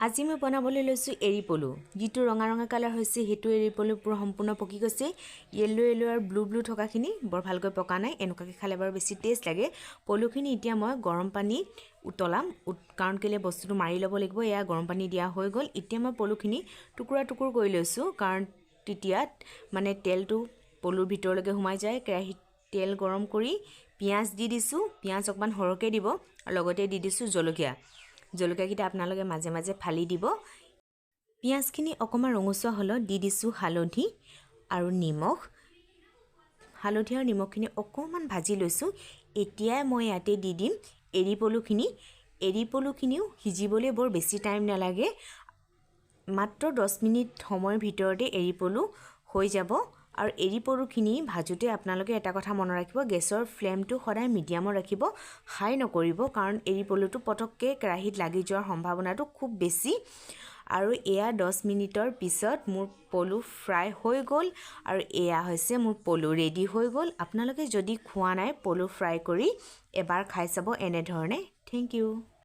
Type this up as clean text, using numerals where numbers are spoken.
আজি মই বনাবলৈ লৈছোঁ এৰি পলু যিটো ৰঙা ৰঙা কালাৰ হৈছে সেইটো এৰি পলু পুৰা সম্পূৰ্ণ পকি গৈছে য়েলো আৰু ব্লু থকাখিনি বৰ ভালকৈ পকা নাই এনেকুৱাকৈ খালে বাৰু বেছি টেষ্ট লাগে পলুখিনি এতিয়া মই গৰম পানী উতলাম কাৰণ কেলে বস্তুটো মাৰি ল'ব লাগিব এয়া গৰম পানী দিয়া হৈ গ'ল এতিয়া মই পলুখিনি টুকুৰা কৰি লৈছোঁ কাৰণ তেতিয়া মানে তেলটো পলুৰ ভিতৰলৈকে সোমাই যায় কেৰাহীত তেল গৰম কৰি পিঁয়াজ দি দিছোঁ পিঁয়াজ অকমান সৰহকৈ দিব আৰু লগতে দি দিছোঁ জলকীয়াকেইটা আপোনালোকে মাজে মাজে ফালি দিব পিঁয়াজখিনি অকণমান ৰঙচুৱা হ'লত দি দিছোঁ হালধি আৰু নিমখ হালধি আৰু নিমখখিনি অকণমান ভাজি লৈছোঁ এতিয়াই মই ইয়াতে দি দিম এৰি পলুখিনিও সিজিবলৈ বৰ বেছি টাইম নালাগে মাত্ৰ 10 মিনিট সময়ৰ ভিতৰতে এৰি পলু হৈ যাব আৰু এৰি পলুখিনি ভাজোতে আপোনালোকে এটা কথা মনত ৰাখিব গেছৰ ফ্লেমটো সদায় মিডিয়ামত ৰাখিব হাই নকৰিব কাৰণ এৰি পলুটো পটককৈ কেৰাহীত লাগি যোৱাৰ সম্ভাৱনাটো খুব বেছি আৰু এয়া 10 মিনিটৰ পিছত মোৰ পলু ফ্ৰাই হৈ গ'ল আৰু এয়া হৈছে মোৰ পলু ৰেডি হৈ গ'ল আপোনালোকে যদি খোৱা নাই পলু ফ্ৰাই কৰি এবাৰ খাই চাব এনে ধৰণে থেংক ইউ